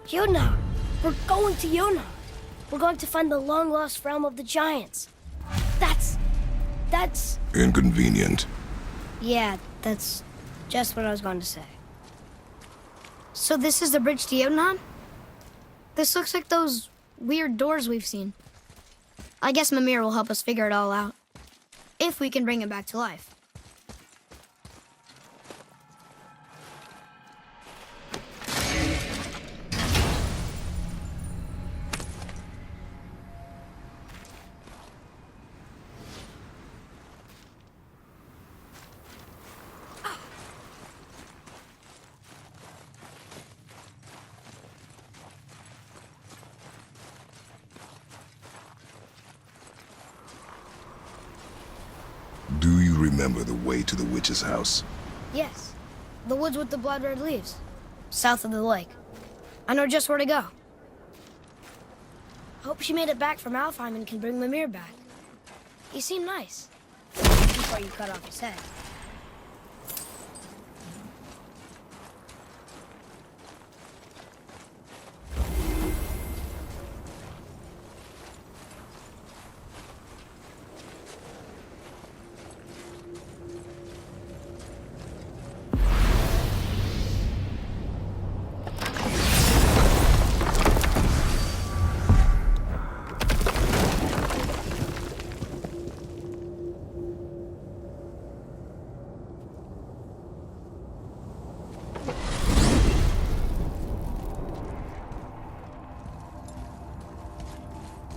Yuna! We're going to Yuna! We're going to find the long-lost realm of the giants. That's... Inconvenient. Yeah, that's just what I was going to say. So this is the bridge to Jotunheim? This looks like those weird doors we've seen. I guess Mimir will help us figure it all out. If we can bring him back to life. Do you remember the way to the witch's house? Yes. The woods with the blood-red leaves. South of the lake. I know just where to go. Hope she made it back from Alfheim and can bring Mimir back. He seemed nice. Before you cut off his head.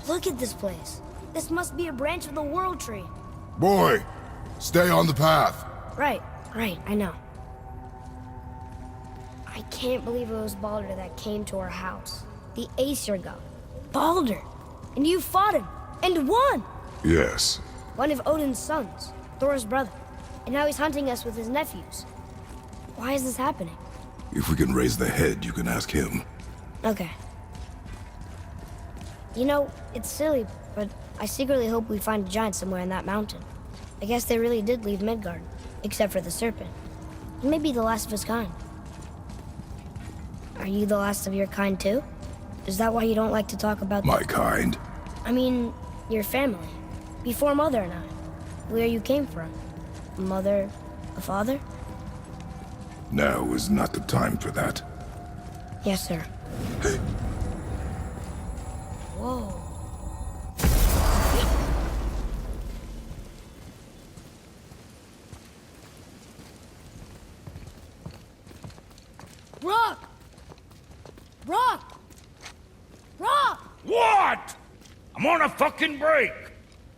Look at this place. This must be a branch of the World Tree. Boy, stay on the path. Right, I know. I can't believe it was Baldur that came to our house. The Aesir god. Baldur! And you fought him, and won! Yes. One of Odin's sons, Thor's brother. And now he's hunting us with his nephews. Why is this happening? If we can raise the head, you can ask him. Okay. You know, it's silly, but I secretly hope we find a giant somewhere in that mountain. I guess they really did leave Midgard, except for the serpent. He may be the last of his kind. Are you the last of your kind too? Is that why you don't like to talk about... My kind? I mean, your family. Before Mother and I. Where you came from. A mother, a father? Now is not the time for that. Yes, sir. Hey. Whoa. Rock! Rock! Rock! What? I'm on a fucking break.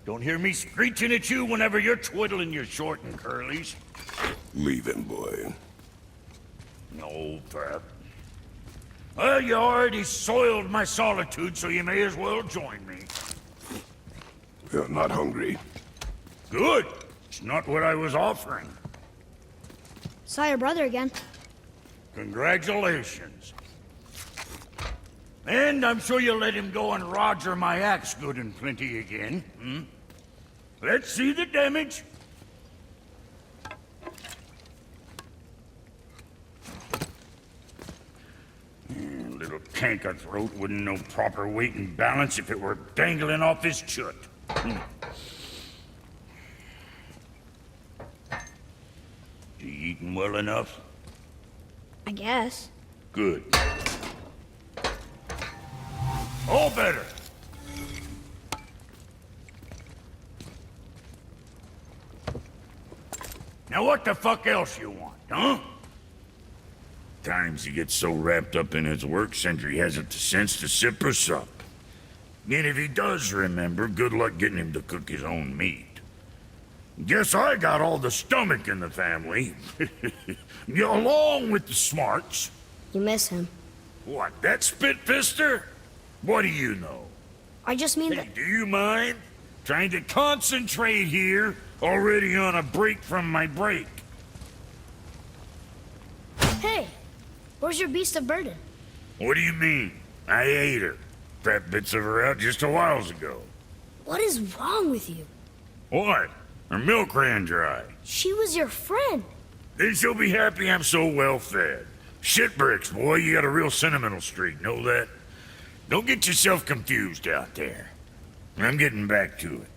Don't hear me screeching at you whenever you're twiddling your short and curlies. Leave him, boy. No, Pep. Well, you already soiled my solitude, so you may as well join me. You're not hungry. Good. It's not what I was offering. Saw your brother again. Congratulations. And I'm sure you'll let him go and Roger my axe good and plenty again, hmm? Let's see the damage. Little canker throat wouldn't know proper weight and balance if it were dangling off his chut. You eating well enough? I guess. Good. All better. Now what the fuck else you want, huh? Times he gets so wrapped up in his work, Sentry hasn't the sense to sip or sup. And if he does remember, good luck getting him to cook his own meat. Guess I got all the stomach in the family. Along with the smarts. You miss him. What, that spit-fister? What do you know? I just mean Hey, that... do you mind? Trying to concentrate here, already on a break from my break. Hey! Where's your beast of burden? What do you mean? I ate her. Fat bits of her out just a while ago. What is wrong with you? What? Her milk ran dry. She was your friend. Then she'll be happy I'm so well fed. Shit bricks, boy. You got a real sentimental streak, know that? Don't get yourself confused out there. I'm getting back to it.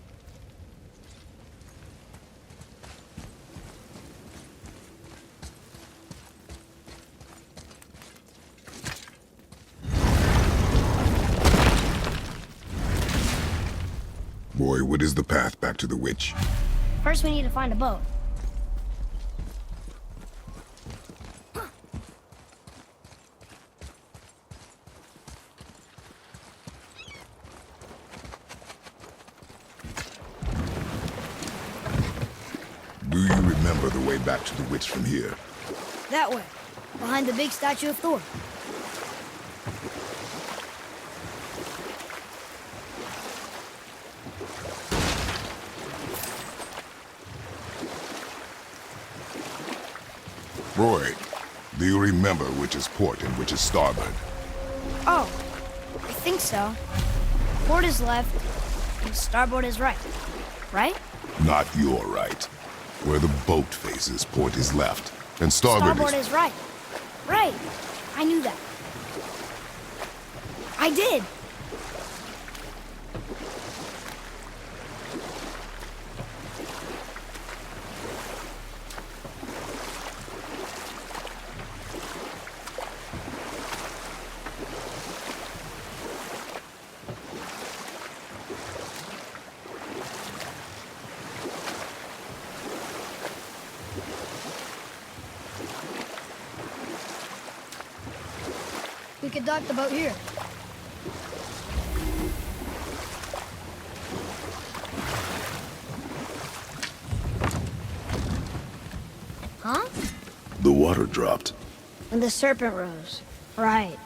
Boy, what is the path back to the witch? First, we need to find a boat. Do you remember the way back to the witch from here? That way, behind the big statue of Thor. Roy, do you remember which is port and which is starboard? Oh, I think so. Port is left, and starboard is right. Right? Not your right. Where the boat faces, port is left, and starboard is right. Right. I knew that. I did. We could dock the boat here. Huh? The water dropped. When the serpent rose. Right.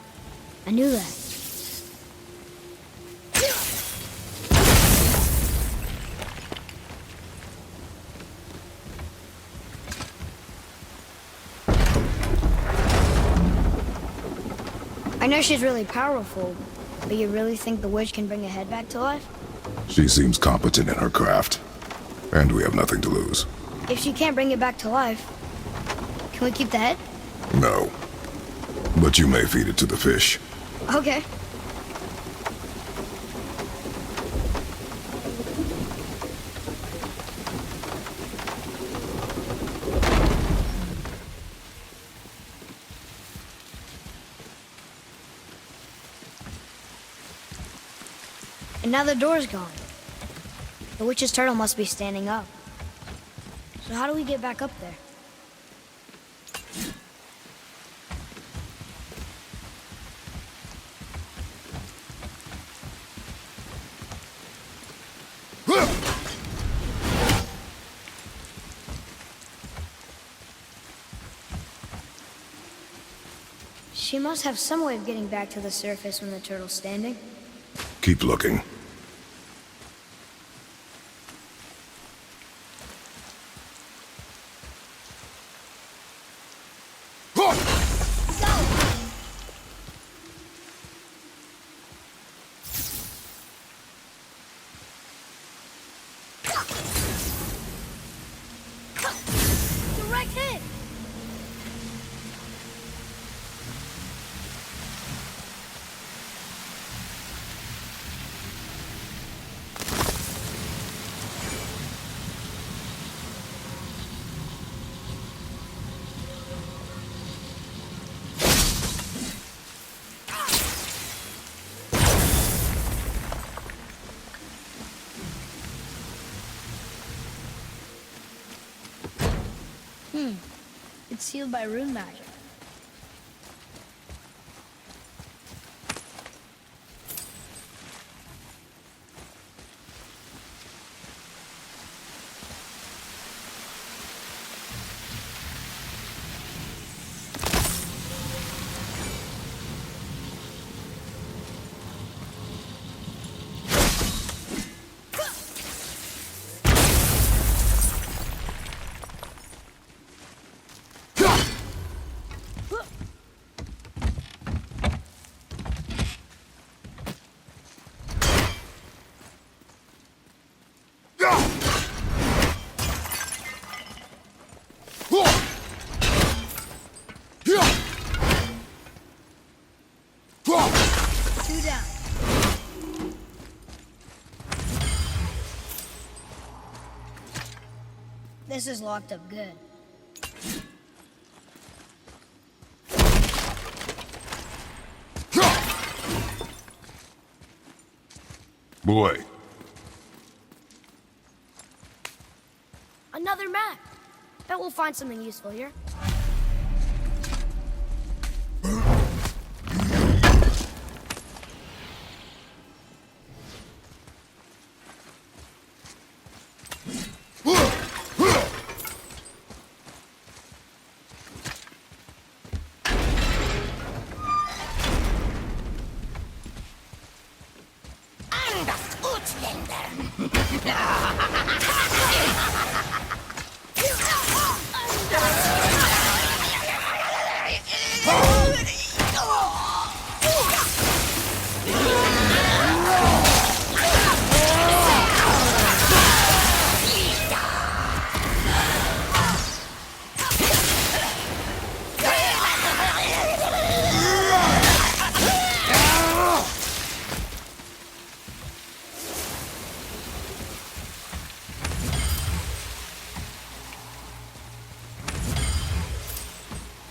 I knew that. I know she's really powerful, but you really think the witch can bring a head back to life? She seems competent in her craft. And we have nothing to lose. If she can't bring it back to life, can we keep the head? No. But you may feed it to the fish. Okay. And now the door's gone. The witch's turtle must be standing up. So how do we get back up there? She must have some way of getting back to the surface when the turtle's standing. Keep looking. Direct hit! It's sealed by rune magic. Two down. This is locked up good. Boy, Another map. Bet we'll find something useful here.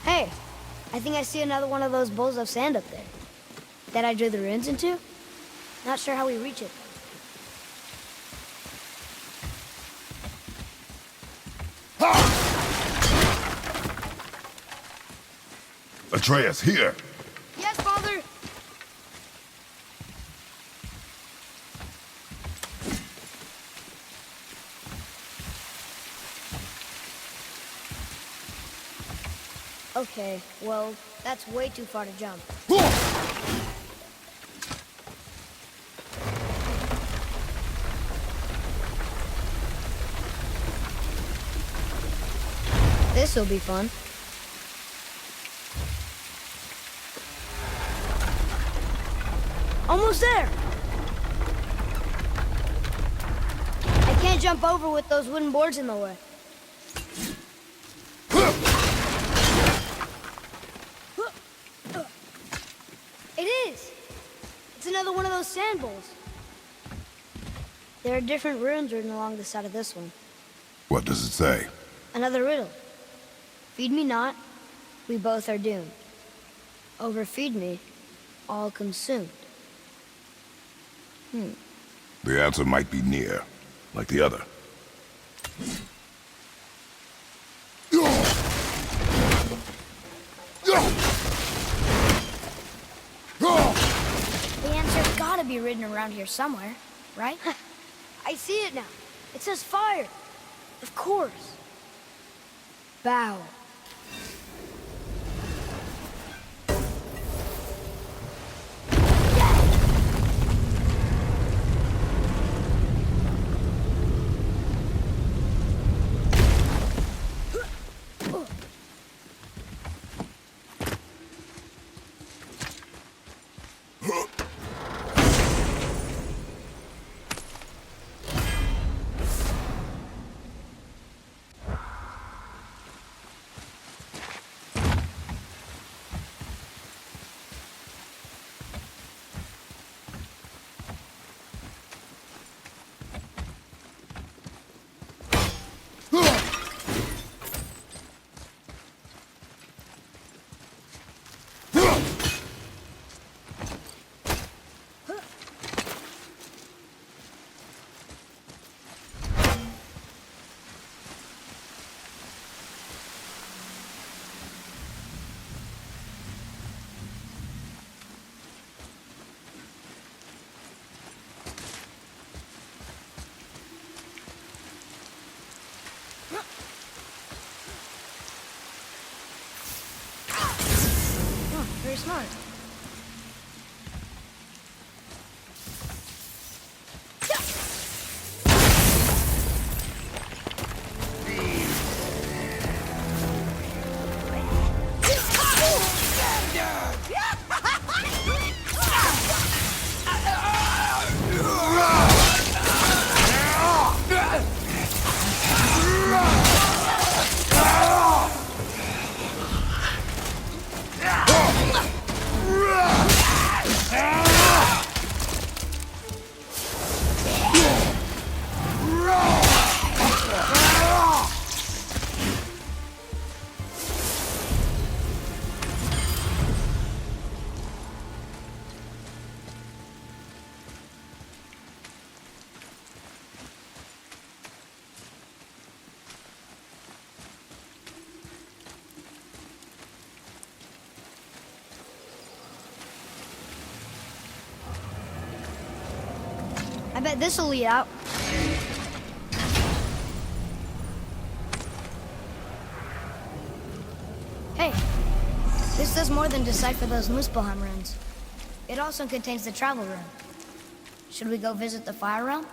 Hey, I think I see another one of those bowls of sand up there. That I drew the runes into? Not sure how we reach it. Atreus, here. Yes, Father! Okay, well, that's way too far to jump. This'll be fun. Almost there! I can't jump over with those wooden boards in the way. It is! It's another one of those sand bowls. There are different runes written along the side of this one. What does it say? Another riddle. Feed me not, we both are doomed. Overfeed me, all consumed. The answer might be near, like the other. The answer's gotta be written around here somewhere, right? I see it now. It says fire. Of course. Bow. Very smart. I bet this'll lead out. Hey, this does more than decipher those Muspelheim runes. It also contains the travel rune. Should we go visit the Fire Realm?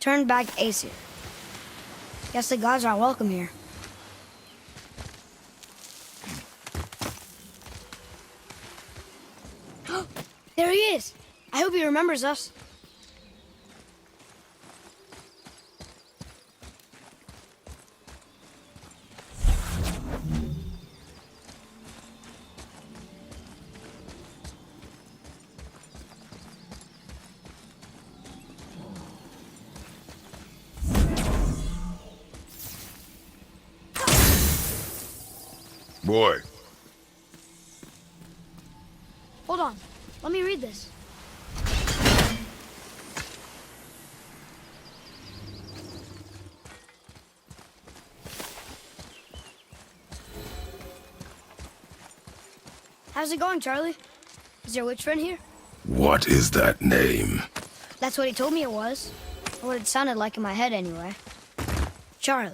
Turn back Aesir. Guess the gods are welcome here. There he is! I hope he remembers us. Boy, Hold on. Let me read this. How's it going, Charlie? Is your witch friend here? what is that name? That's what he told me it was. Or what it sounded like in my head, anyway. Charlie.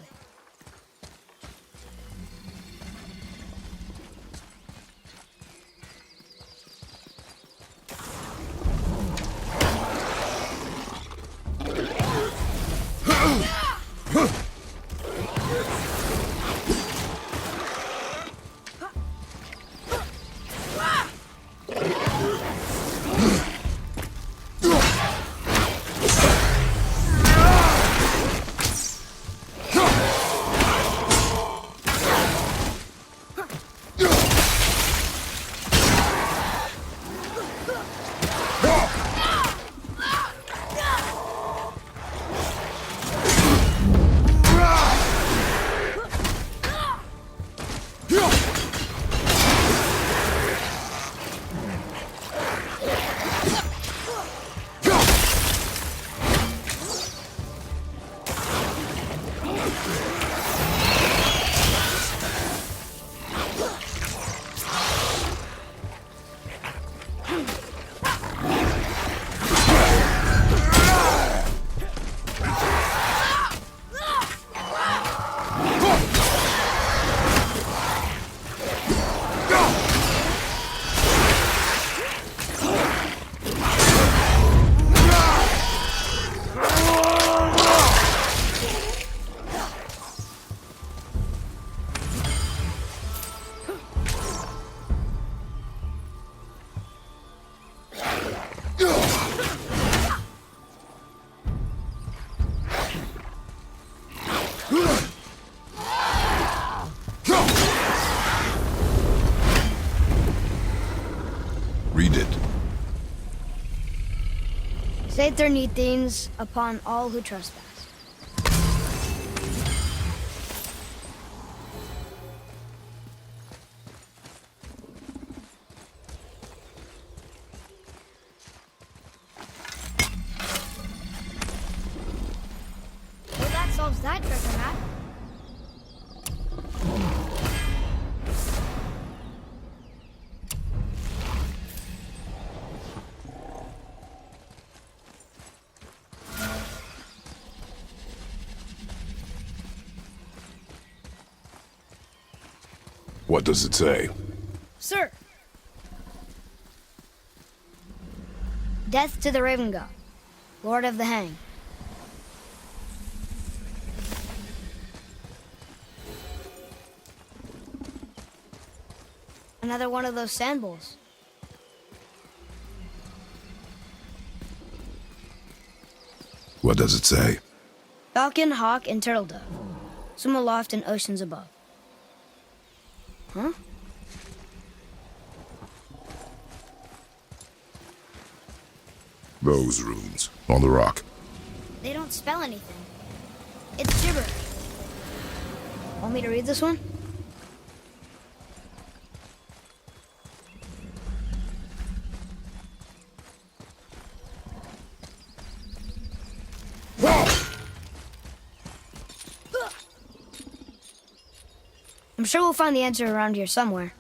Read it. Saether Nethines upon all who trespass. What does it say? Sir! Death to the Raven God, Lord of the Hang. Another one of those sand bowls. What does it say? Falcon, hawk, and turtle dove. Swim aloft in oceans above. Huh? Those runes. On the rock. They don't spell anything. It's gibberish. Want me to read this one? I'm sure we'll find the answer around here somewhere.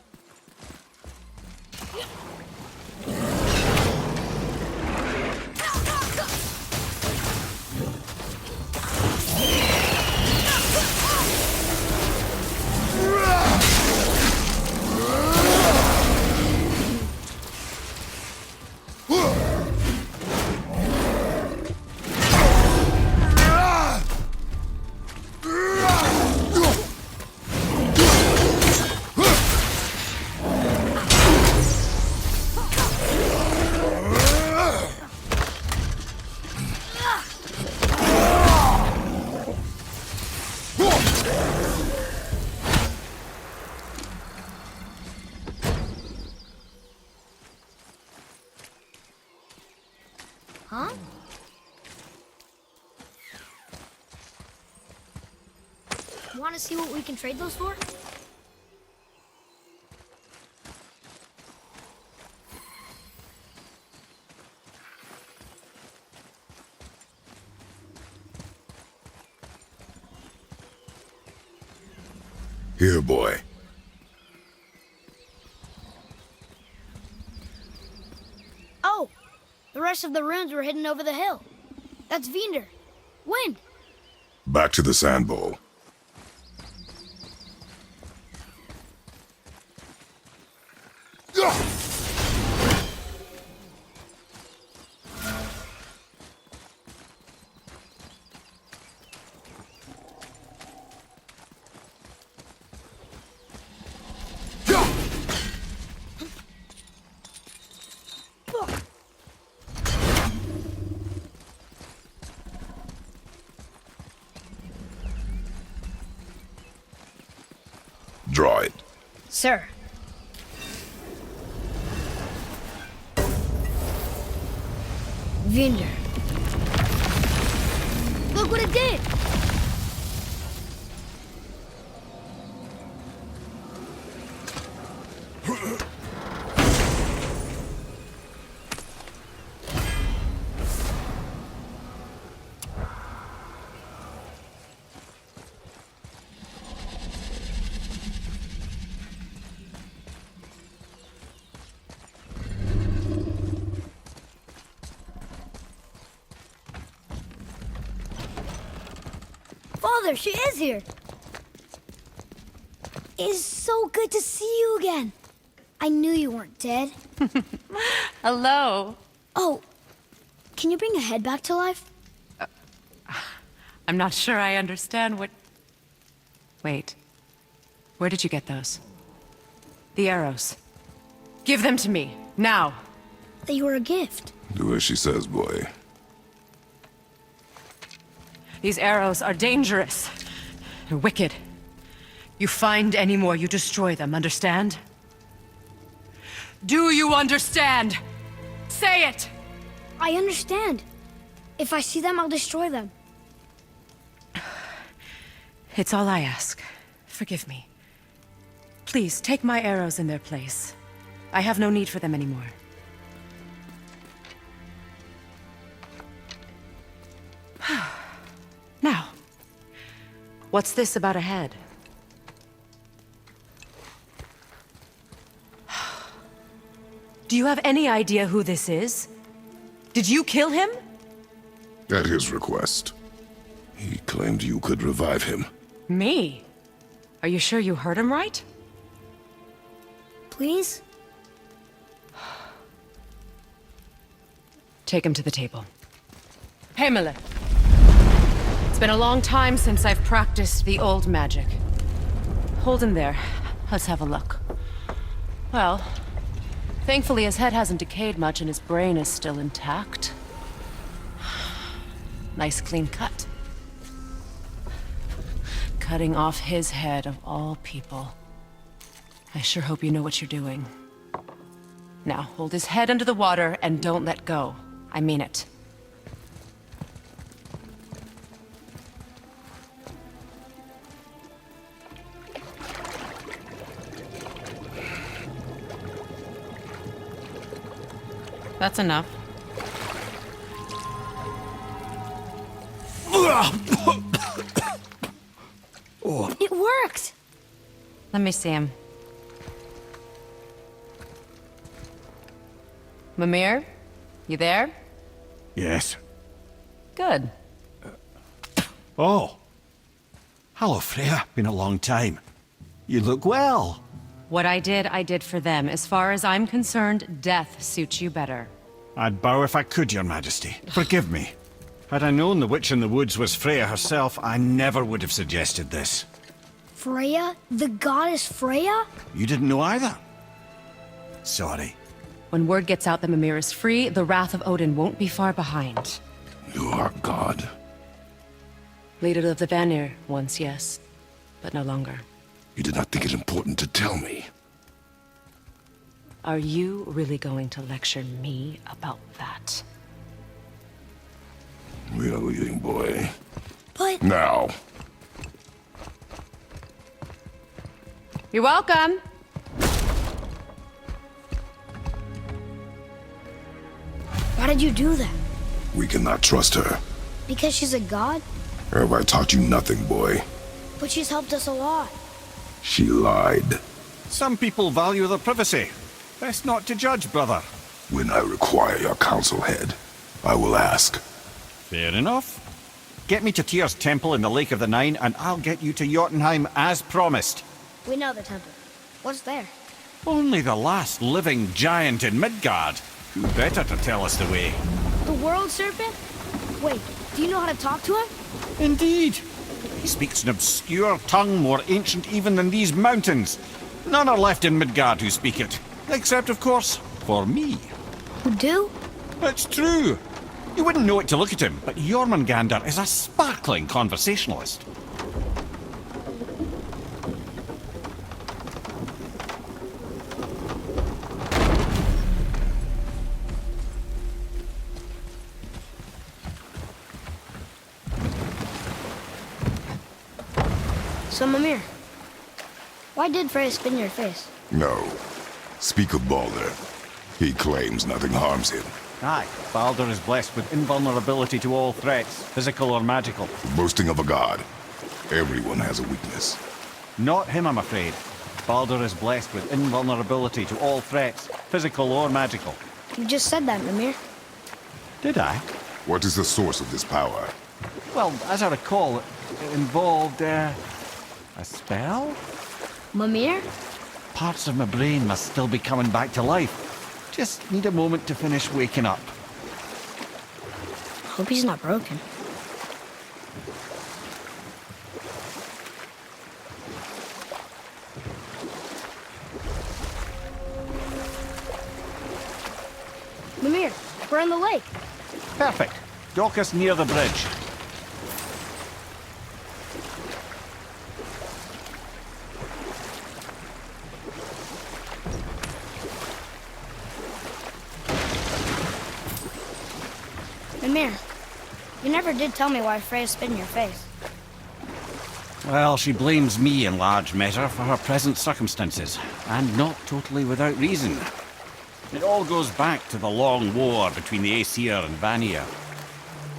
Huh? Want to see what we can trade those for? Here, boy. Oh! The rest of the runes were hidden over the hill. That's Vinder. Wind! Back to the sand bowl. Draw it. Sir. Vinder. Look what it did! Father, she is here. It is so good to see you again. I knew you weren't dead. Hello. Oh, can you bring a head back to life? I'm not sure I understand what... Wait. Where did you get those? The arrows. Give them to me, now. They were a gift. Do as she says, boy. These arrows are dangerous. And wicked. You find any more, you destroy them, understand? Do you understand? Say it! I understand. If I see them, I'll destroy them. It's all I ask. Forgive me. Please, take my arrows in their place. I have no need for them anymore. Now, what's this about a head? Do you have any idea who this is? Did you kill him? At his request. He claimed you could revive him. Me? Are you sure you heard him right? Please? Take him to the table. Hamlet. It's been a long time since I've practiced the old magic. Hold him there. Let's have a look. Well, thankfully his head hasn't decayed much and his brain is still intact. Nice clean cut. Cutting off his head of all people. I sure hope you know what you're doing. Now, hold his head under the water and don't let go. I mean it. That's enough. It worked! Let me see him. Mimir? You there? Yes. Good. Oh. Hello, Freya. Been a long time. You look well. What I did for them. As far as I'm concerned, death suits you better. I'd bow if I could, Your Majesty. Forgive me. Had I known the witch in the woods was Freya herself, I never would have suggested this. Freya? The goddess Freya? You didn't know either? Sorry. When word gets out that Mimir is free, the wrath of Odin won't be far behind. You are God. Leader of the Vanir, once, yes. But no longer. You did not think it important to tell me. Are you really going to lecture me about that? We are leaving, boy. But Now. You're welcome! why did you do that? We cannot trust her. Because she's a god? Have I taught you nothing, boy? But she's helped us a lot. She lied. Some people value their privacy. Best not to judge, brother. When I require your council head, I will ask. Fair enough. Get me to Tyr's temple in the Lake of the Nine, and I'll get you to Jotunheim as promised. We know the temple. What's there? Only the last living giant in Midgard. Who better to tell us the way? The world serpent? Wait, do you know how to talk to him? Indeed. He speaks an obscure tongue more ancient even than these mountains. None are left in Midgard who speak it. Except, of course, for me. Who do? It's true. You wouldn't know it to look at him, but Jormungandr is a sparkling conversationalist. So, Mimir, why did Freya spin your face? No. Speak of Baldur. He claims nothing harms him. Aye, Baldur is blessed with invulnerability to all threats, physical or magical. Boasting of a god. Everyone has a weakness. Not him, I'm afraid. Baldur is blessed with invulnerability to all threats, physical or magical. You just said that, Mimir. Did I? What is the source of this power? Well, as I recall, it involved, a spell? Mimir? Parts of my brain must still be coming back to life. Just need a moment to finish waking up. Hope he's not broken. Mimir, we're on the lake. Perfect. Dock us near the bridge. Mimir, you never did tell me why Freya spit in your face. Well, she blames me in large measure for her present circumstances, and not totally without reason. It all goes back to the long war between the Aesir and Vanir.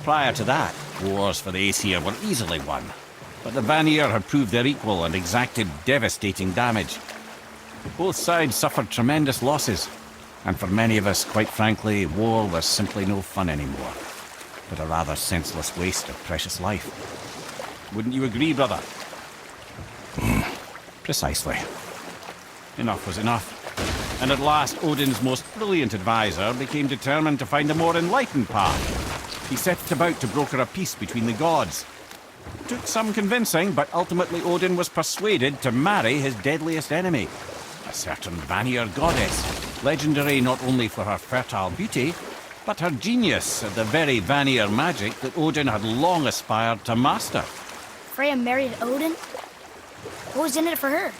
Prior to that, wars for the Aesir were easily won, but the Vanir had proved their equal and exacted devastating damage. Both sides suffered tremendous losses, and for many of us, quite frankly, war was simply no fun anymore, but a rather senseless waste of precious life. Wouldn't you agree, brother? Precisely. Enough was enough. And at last, Odin's most brilliant advisor became determined to find a more enlightened path. He set about to broker a peace between the gods. It took some convincing, but ultimately Odin was persuaded to marry his deadliest enemy, a certain Vanir goddess, legendary not only for her fertile beauty, but her genius at the very Vanir magic that Odin had long aspired to master. Freya married Odin? What was in it for her?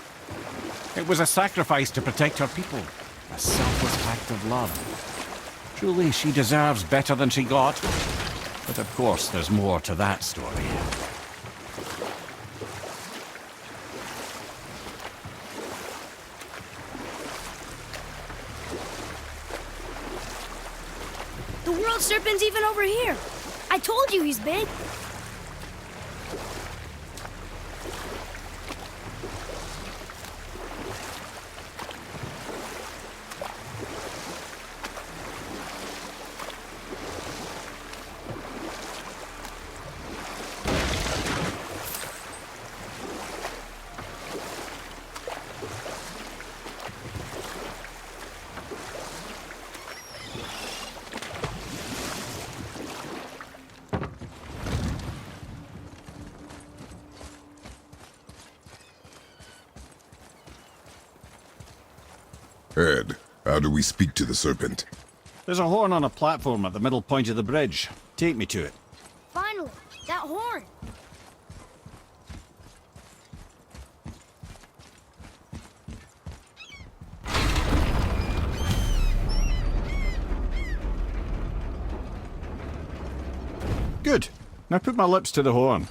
It was a sacrifice to protect her people, a selfless act of love. Truly, she deserves better than she got. But of course, there's more to that story. The world serpent's even over here. I told you he's big. Ed, how do we speak to the serpent? There's a horn on a platform at the middle point of the bridge. Take me to it. Finally, that horn. Good. Now put my lips to the horn.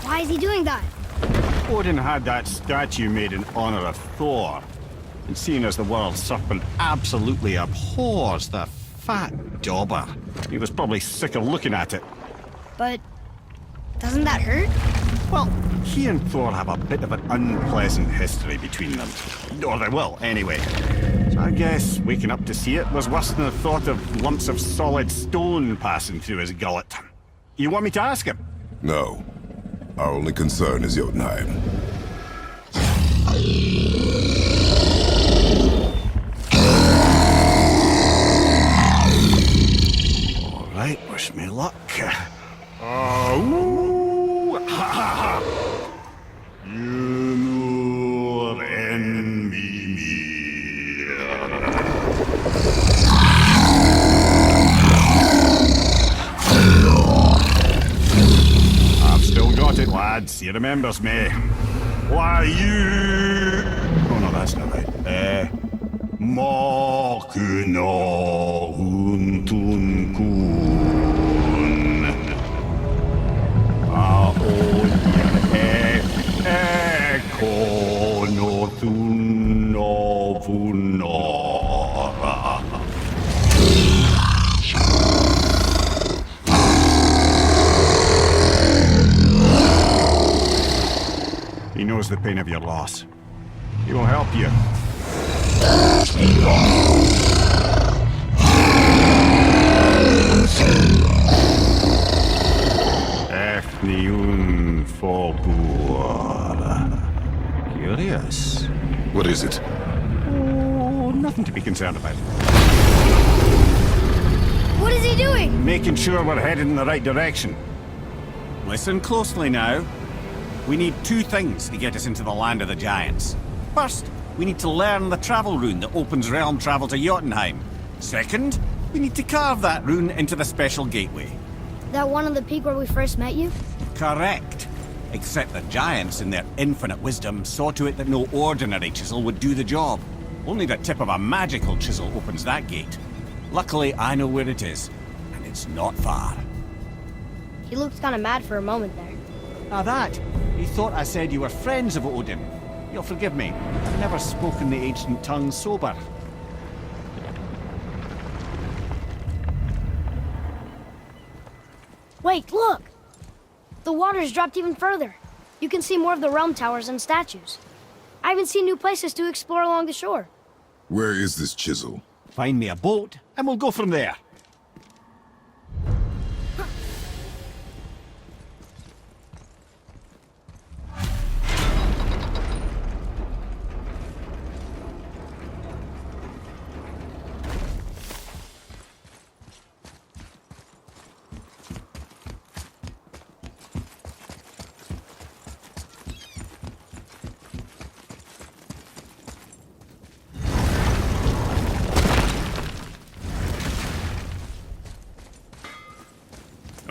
Why is he doing that? Odin had that statue made in honor of Thor. And seeing as the world serpent absolutely abhors the fat dauber, he was probably sick of looking at it. But doesn't that hurt? Well, he and Thor have a bit of an unpleasant history between them. Or they will, anyway. So I guess waking up to see it was worse than the thought of lumps of solid stone passing through his gullet. You want me to ask him? No. Our only concern is Jotunheim. All right, wish me luck. Ooh, ha, ha, ha. Yunur en Mimir. I've still got it, lads. He remembers me. Why you? Oh no, that's not right. Mokuno huntun kun. Kono thuno vunora. He knows the pain of your loss. He will help you. Efniun Fogur. Curious. What is it? Oh, nothing to be concerned about. What is he doing? Making sure we're headed in the right direction. Listen closely now. We need two things to get us into the land of the giants. First, we need to learn the travel rune that opens realm travel to Jotunheim. Second, we need to carve that rune into the special gateway. That one on the peak where we first met you? Correct. Except the giants, in their infinite wisdom, saw to it that no ordinary chisel would do the job. Only the tip of a magical chisel opens that gate. Luckily, I know where it is, and it's not far. He looked kind of mad for a moment there. Now that, he thought I said you were friends of Odin. You'll forgive me. I've never spoken the ancient tongue sober. Wait, look! The water's dropped even further. You can see more of the realm towers and statues. I even see new places to explore along the shore. Where is this chisel? Find me a boat, and we'll go from there.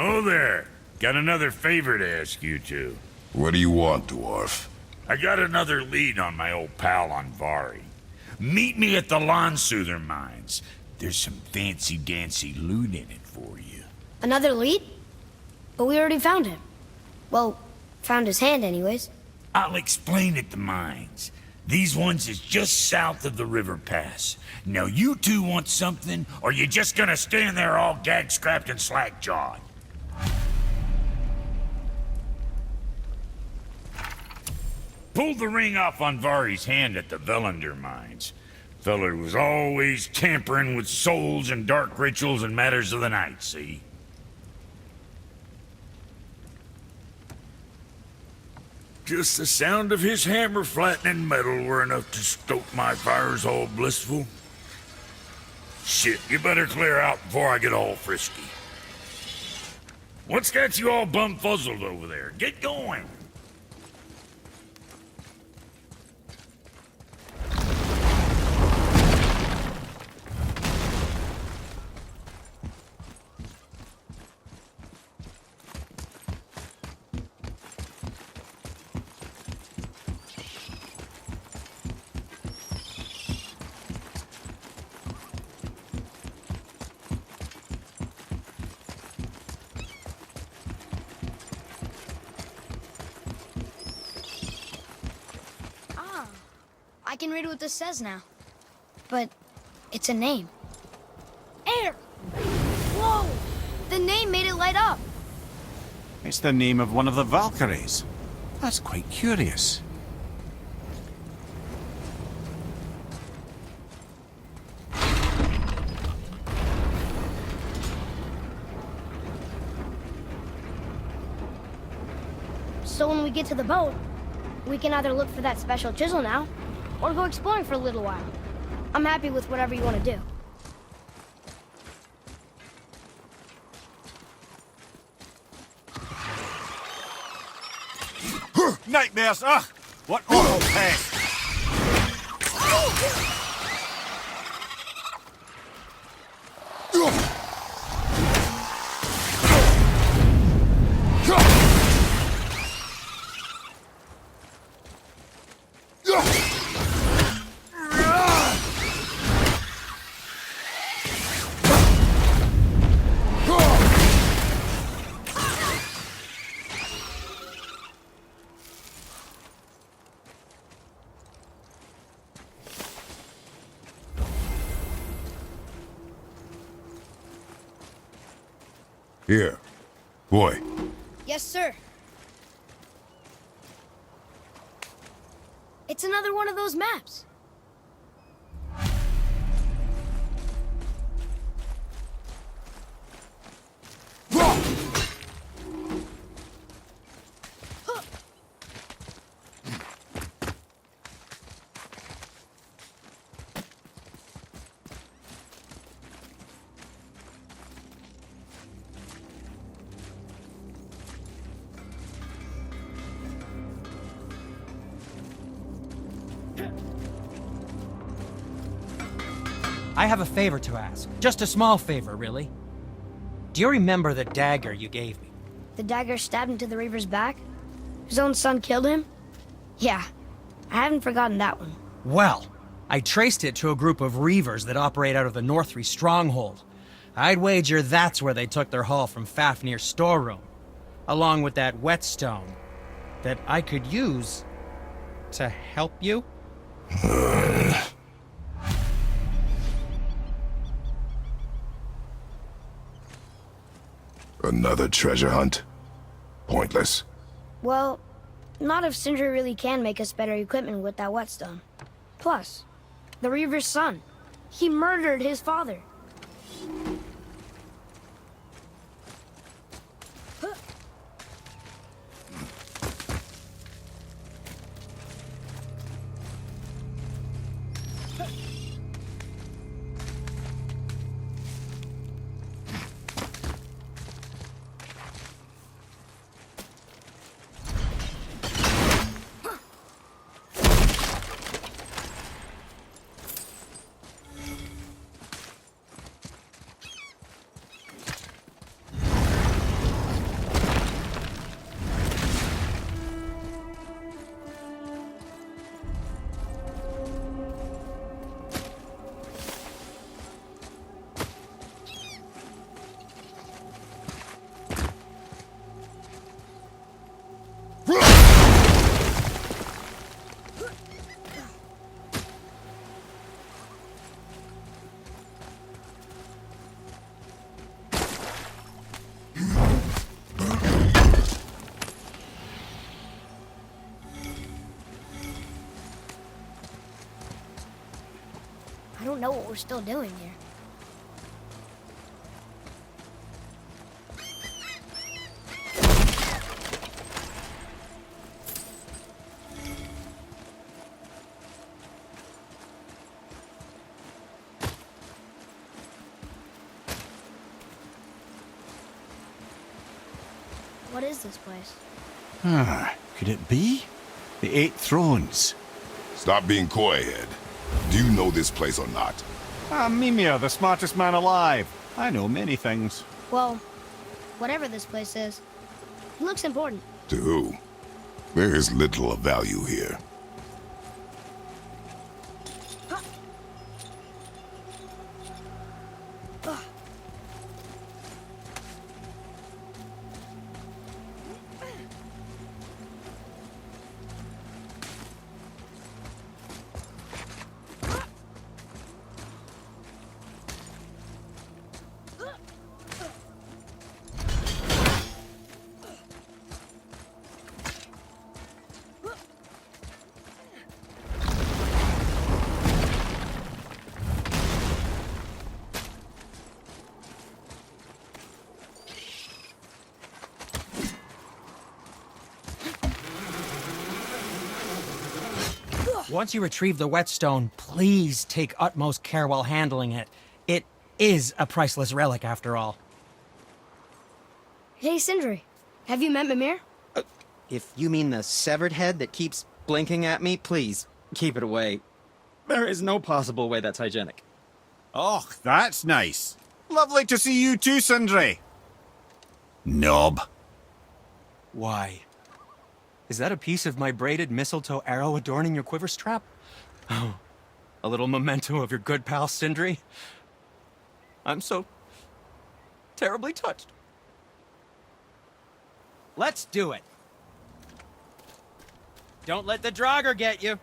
Oh there. Got another favor to ask you two. What do you want, dwarf? I got another lead on my old pal Anvari. Meet me at the Lawnsoother mines. There's some fancy-dancy loot in it for you. Another lead? But we already found him. Well, found his hand anyways. I'll explain at the mines. These ones is just south of the river pass. Now you two want something, or you just gonna stand there all gag-scrapped and slack-jawed? Pulled the ring off Anvari's hand at the Velander mines. Feller was always tampering with souls and dark rituals and matters of the night, see? Just the sound of his hammer flattening metal were enough to stoke my fires all blissful. Shit, you better clear out before I get all frisky. What's got you all bum-fuzzled over there? Get going! I can read what this says now. But it's a name. Air! Whoa! The name made it light up. It's the name of one of the Valkyries. That's quite curious. So when we get to the boat, we can either look for that special chisel now, or go exploring for a little while. I'm happy with whatever you want to do. Nightmares! Ugh! What awful pest! Here. Boy. Yes, sir. It's another one of those maps. I have a favor to ask. Just a small favor, really. Do you remember the dagger you gave me? The dagger stabbed into the Reaver's back? His own son killed him? Yeah, I haven't forgotten that one. Well, I traced it to a group of Reavers that operate out of the Northree stronghold. I'd wager that's where they took their haul from Fafnir's storeroom, along with that whetstone that I could use to help you. Another treasure hunt? Pointless. Well, not if Sindri really can make us better equipment with that whetstone. Plus, the Reaver's son. He murdered his father. I don't know what we're still doing here. What is this place? Could it be? The Eight Thrones. Stop being coy, Head. Do you know this place or not? I'm Mimir, the smartest man alive. I know many things. Well, whatever this place is, it looks important. To who? There is little of value here. Once you retrieve the whetstone, please take utmost care while handling it. It is a priceless relic, after all. Hey, Sindri, have you met Mimir? If you mean the severed head that keeps blinking at me, please, keep it away. There is no possible way that's hygienic. Oh, that's nice. Lovely to see you too, Sindri. Knob. Why? Is that a piece of my braided mistletoe arrow adorning your quiver strap? Oh, a little memento of your good pal Sindri? I'm so terribly touched. Let's do it. Don't let the Draugr get you.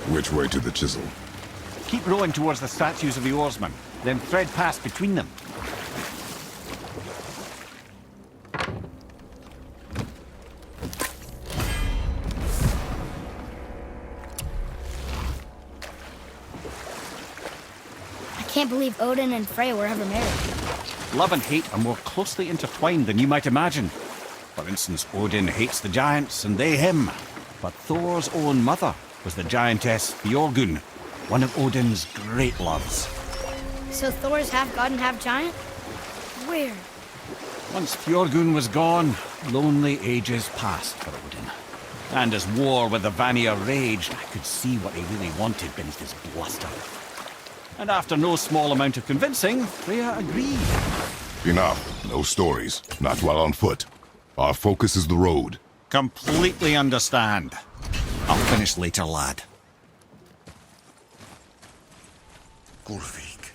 Which way to the chisel? Keep rowing towards the statues of the oarsmen, then thread past between them. I can't believe Odin and Freya were ever married. Love and hate are more closely intertwined than you might imagine. For instance, Odin hates the giants and they him. But Thor's own mother was the giantess Björgun, one of Odin's great loves. So Thor's half god and half giant? Weird. Once Fjorgun was gone, lonely ages passed for Odin. And as war with the Vanir raged, I could see what he really wanted beneath his bluster. And after no small amount of convincing, Freya agreed. Enough. No stories. Not while on foot. Our focus is the road. Completely understand. I'll finish later, lad. Gulvik,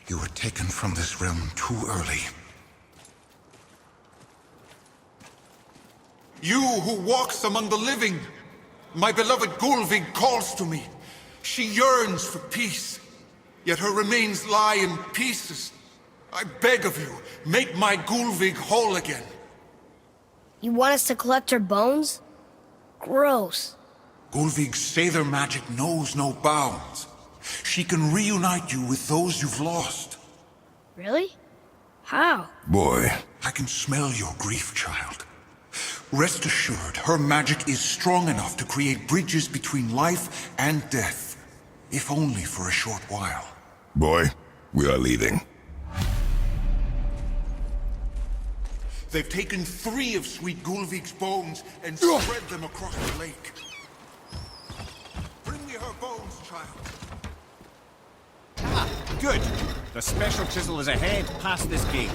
you were taken from this realm too early. You who walks among the living, my beloved Gulvig calls to me. She yearns for peace, yet her remains lie in pieces. I beg of you, make my Gulvig whole again. You want us to collect her bones? Gross. Gulvig's Seidr magic knows no bounds. She can reunite you with those you've lost. Really? How? Boy, I can smell your grief, child. Rest assured, her magic is strong enough to create bridges between life and death, if only for a short while. boy, we are leaving. They've taken 3 of Sweet Gulvig's bones and spread them across the lake. Bring me her bones, child. Good. The special chisel is ahead, past this gate.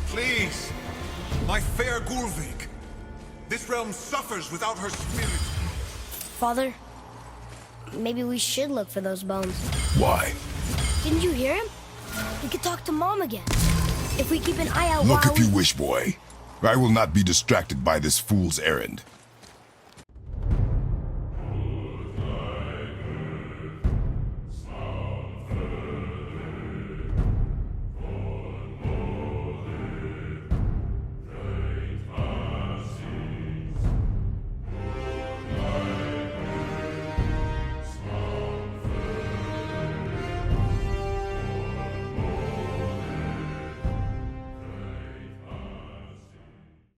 Please, my fair Gulvig. This realm suffers without her spirit. Father, maybe we should look for those bones. Why? Didn't you hear him? We could talk to Mom again. If we keep an eye out Look while if you wish, boy. I will not be distracted by this fool's errand.